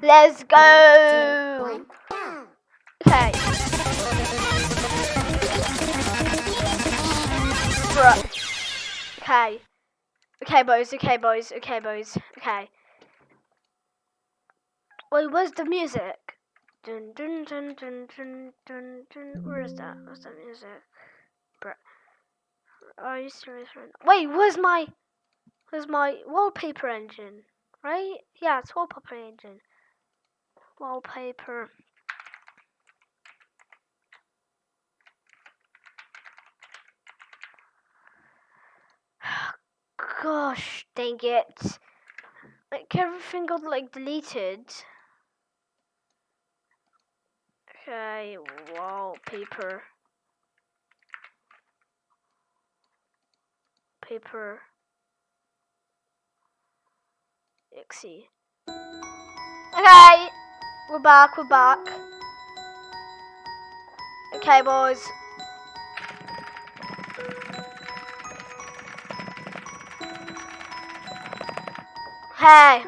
Let's go. Okay. Bruh. Okay. Okay, boys. Okay, boys. Okay, boys. Okay. Wait, where's the music? Dun dun dun dun dun dun dun. Where is that? Where's that music? Bruh. Are you serious right now? Wait, where's my wallpaper engine? Right? Yeah, it's wallpaper engine. Wallpaper. Gosh, dang it. Like everything got like deleted. Okay, wallpaper. Paper. Exe. Okay, we're back. Okay, boys. Hey.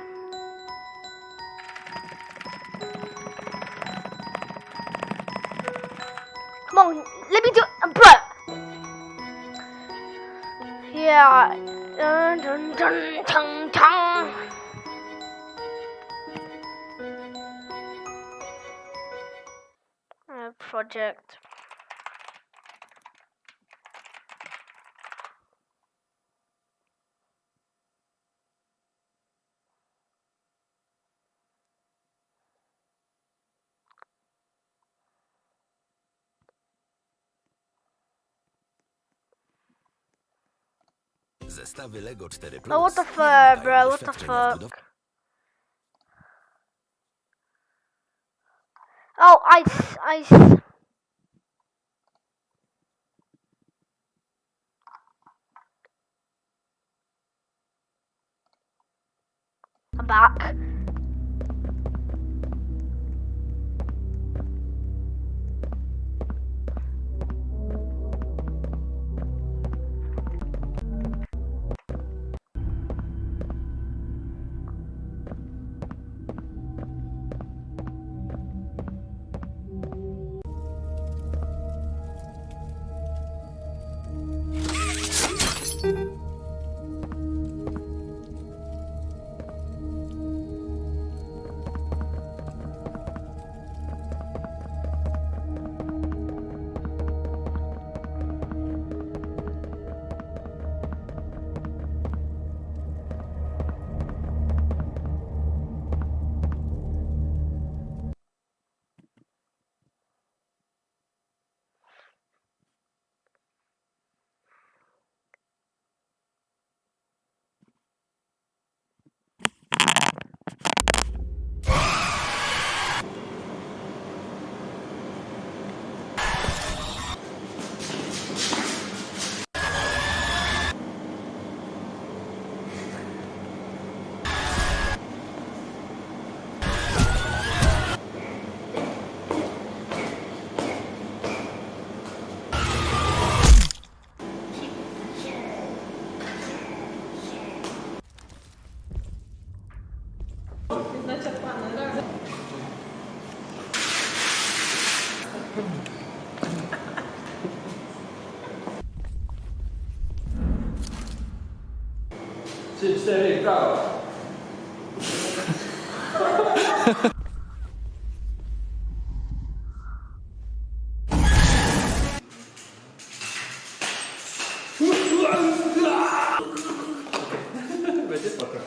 Come on, let me do it, bruh. Yeah. Dun dun dun dun dun. Project. Zestawy Lego 4 Plus. Oh, what the fuck, bro? What the fuck? Oh, ice. I'm back. Trzy, cztery, prawo. Będzie spoko.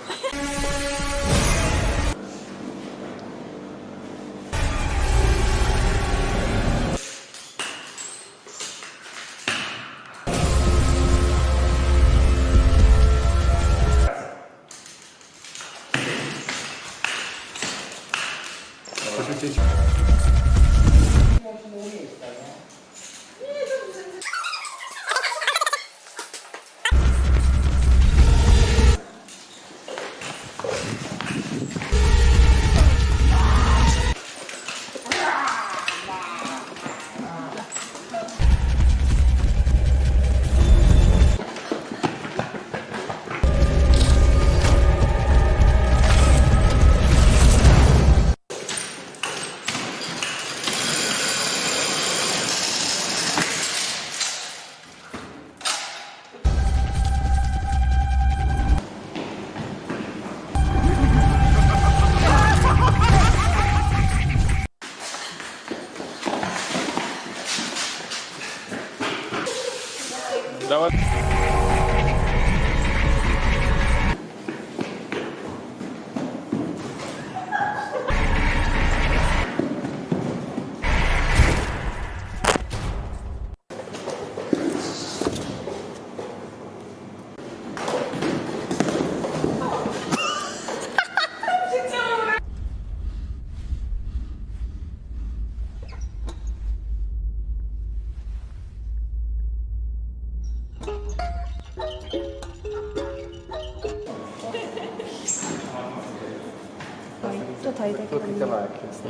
tutaj takiego Krótki nie. kawałek jest.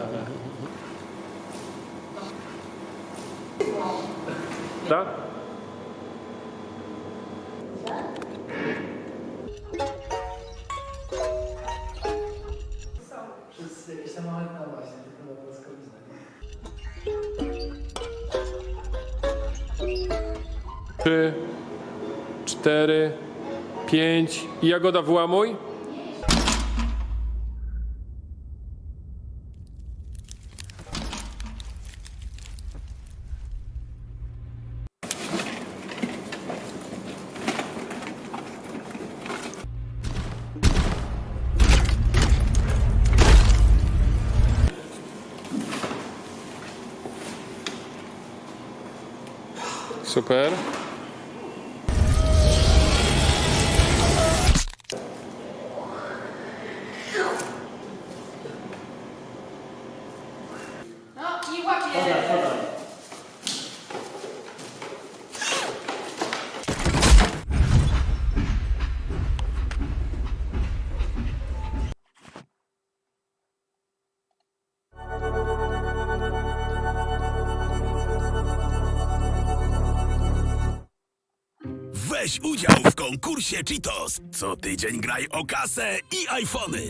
Tak? Przez jakieś tam małe właśnie, tylko na polskowizna. 3, 4, 5 i Jagoda włamuj. Super. No i łapie. Weź udział w konkursie Cheetos. Co tydzień graj o kasę i iPhony.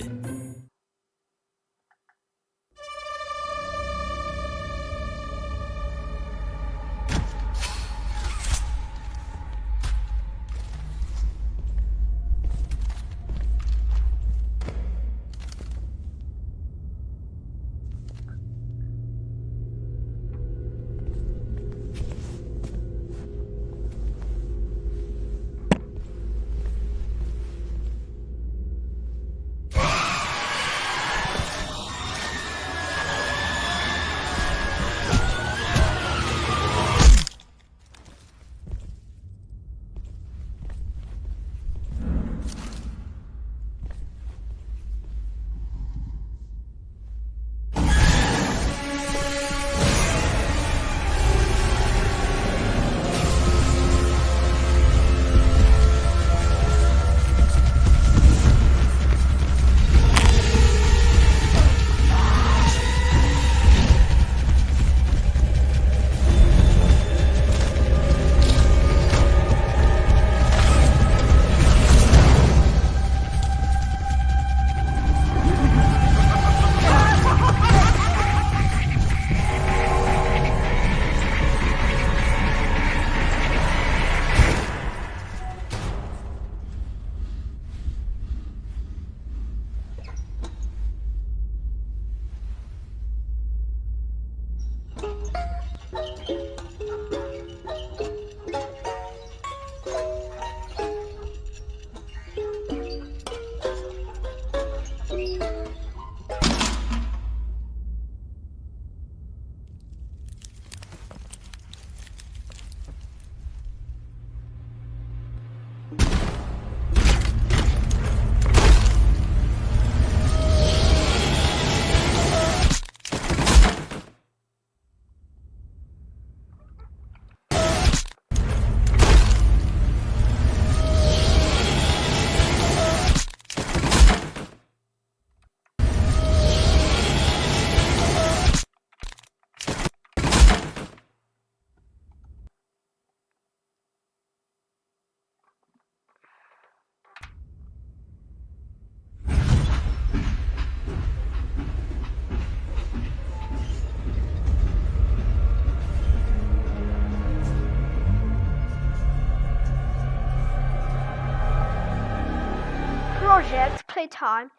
Project playtime.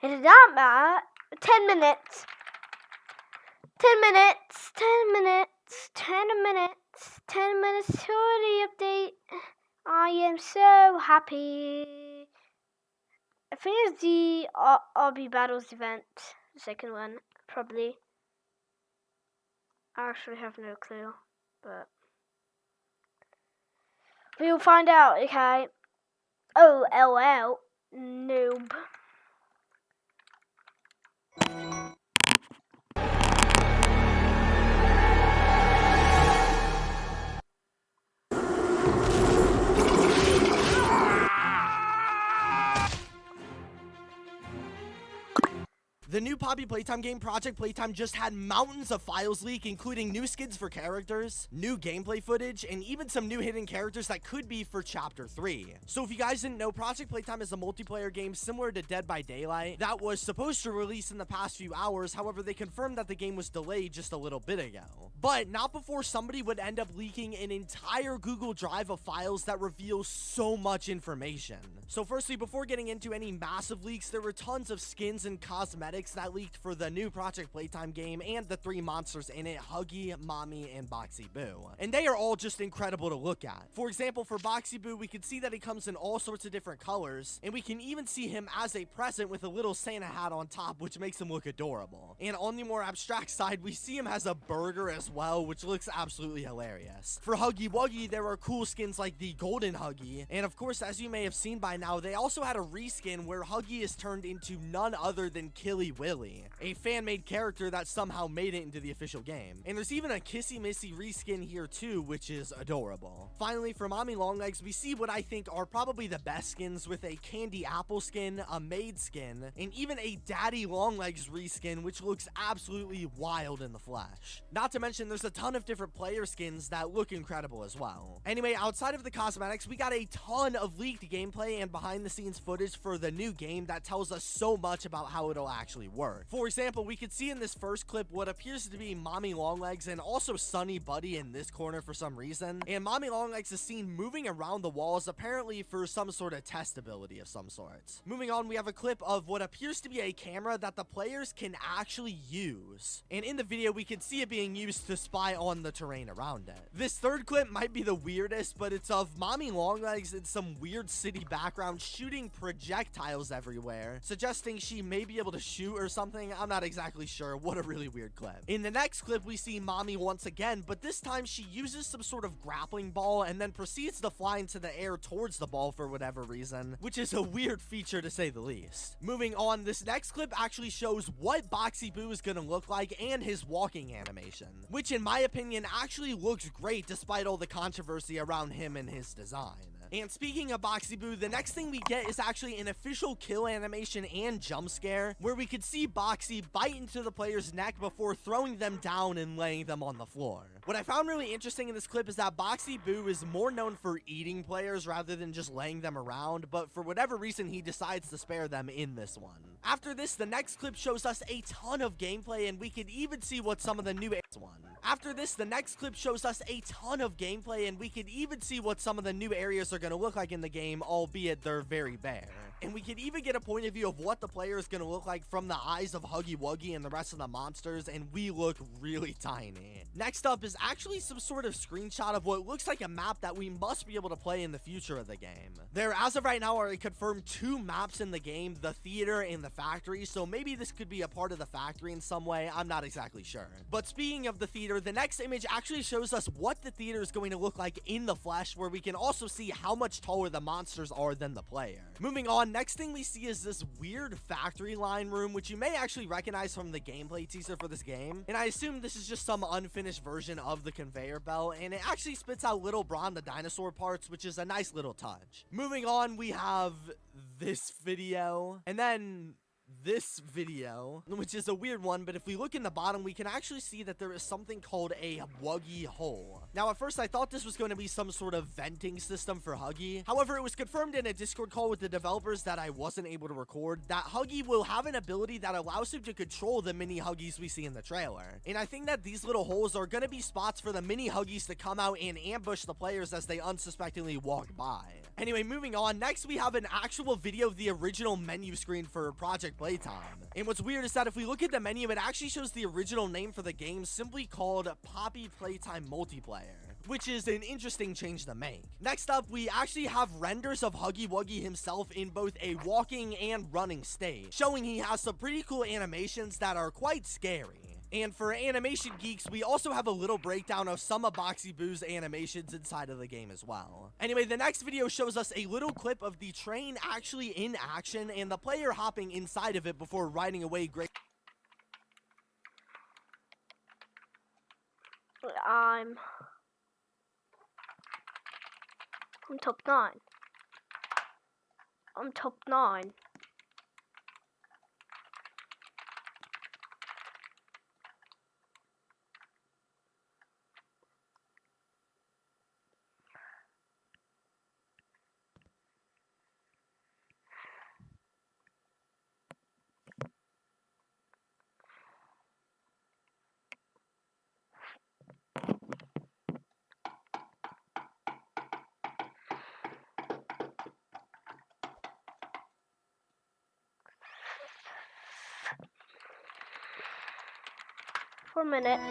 It did not matter. 10 minutes. 10 minutes. 10 minutes. 10 minutes. 10 minutes to the update. I am so happy. I think it's the RB Battles event. The second one, probably. I actually have no clue, but we'll find out, okay? Oh, LL. Noob. The new Poppy Playtime game, Project Playtime, just had mountains of files leak, including new skins for characters, new gameplay footage, and even some new hidden characters that could be for Chapter 3. So if you guys didn't know, Project Playtime is a multiplayer game similar to Dead by Daylight that was supposed to release in the past few hours. However, they confirmed that the game was delayed just a little bit ago. But not before somebody would end up leaking an entire Google Drive of files that reveal so much information. So firstly, before getting into any massive leaks, there were tons of skins and cosmetics that leaked for the new Project Playtime game and the 3 monsters in it, Huggy, Mommy, and Boxy Boo. And they are all just incredible to look at. For example, for Boxy Boo, we can see that he comes in all sorts of different colors, and we can even see him as a present with a little Santa hat on top, which makes him look adorable. And on the more abstract side, we see him as a burger as well, which looks absolutely hilarious. For Huggy Wuggy, there are cool skins like the Golden Huggy, and of course, as you may have seen by now, they also had a reskin where Huggy is turned into none other than Killy Willy, a fan-made character that somehow made it into the official game. And there's even a Kissy Missy reskin here too, which is adorable. Finally, for Mommy Longlegs, we see what I think are probably the best skins with a Candy Apple skin, a Maid skin, and even a Daddy Longlegs reskin, which looks absolutely wild in the flesh. Not to mention, there's a ton of different player skins that look incredible as well. Anyway, outside of the cosmetics, we got a ton of leaked gameplay and behind the scenes footage for the new game that tells us so much about how it'll actually work. For example, we could see in this first clip what appears to be Mommy Longlegs and also Sunny Buddy in this corner for some reason. And Mommy Longlegs is seen moving around the walls, apparently for some sort of test ability of some sorts. Moving on, we have a clip of what appears to be a camera that the players can actually use. And in the video, we can see it being used to spy on the terrain around it. This third clip might be the weirdest, but it's of Mommy Longlegs in some weird city background shooting projectiles everywhere, suggesting she may be able to shoot or something. I'm not exactly sure. What a really weird clip. In the next clip, we see Mommy once again, but this time she uses some sort of grappling ball and then proceeds to fly into the air towards the ball for whatever reason, which is a weird feature to say the least. Moving on, this next clip actually shows what Boxy Boo is gonna look like and his walking animation, which in my opinion actually looks great despite all the controversy around him and his design. And speaking of Boxy Boo, the next thing we get is actually an official kill animation and jump scare, where we could see Boxy bite into the player's neck before throwing them down and laying them on the floor. What I found really interesting in this clip is that Boxy Boo is more known for eating players rather than just laying them around, but for whatever reason, he decides to spare them in this one. After this, the next clip shows us a ton of gameplay, and we can even see what some of the new areas are going to look like in the game, albeit they're very bare. And we can even get a point of view of what the player is going to look like from the eyes of Huggy Wuggy and the rest of the monsters, and we look really tiny. Next up is actually some sort of screenshot of what looks like a map that we must be able to play in the future of the game. There, as of right now, are confirmed 2 maps in the game, the theater and the factory, so maybe this could be a part of the factory in some way. I'm not exactly sure. But speaking of the theater, the next image actually shows us what the theater is going to look like in the flesh, where we can also see how much taller the monsters are than the player. Moving on, next thing we see is this weird factory line room, which you may actually recognize from the gameplay teaser for this game. And I assume this is just some unfinished version of the conveyor belt, and it actually spits out Little Bron the dinosaur parts, which is a nice little touch. Moving on, we have this video, and then this video, which is a weird one, but if we look in the bottom, we can actually see that there is something called a Wuggy hole. Now, at first, I thought this was going to be some sort of venting system for Huggy. However, it was confirmed in a Discord call with the developers that I wasn't able to record that Huggy will have an ability that allows him to control the mini Huggies we see in the trailer. And I think that these little holes are going to be spots for the mini Huggies to come out and ambush the players as they unsuspectingly walk by. Anyway, moving on, next we have an actual video of the original menu screen for Project Playtime. And what's weird is that if we look at the menu, it actually shows the original name for the game, simply called Poppy Playtime Multiplayer, which is an interesting change to make. Next up, we actually have renders of Huggy Wuggy himself in both a walking and running state, showing he has some pretty cool animations that are quite scary. And for animation geeks, we also have a little breakdown of some of Boxy Boo's animations inside of the game as well. Anyway, the next video shows us a little clip of the train actually in action and the player hopping inside of it before riding away I'm top 9. I'm top 9. 4 minutes.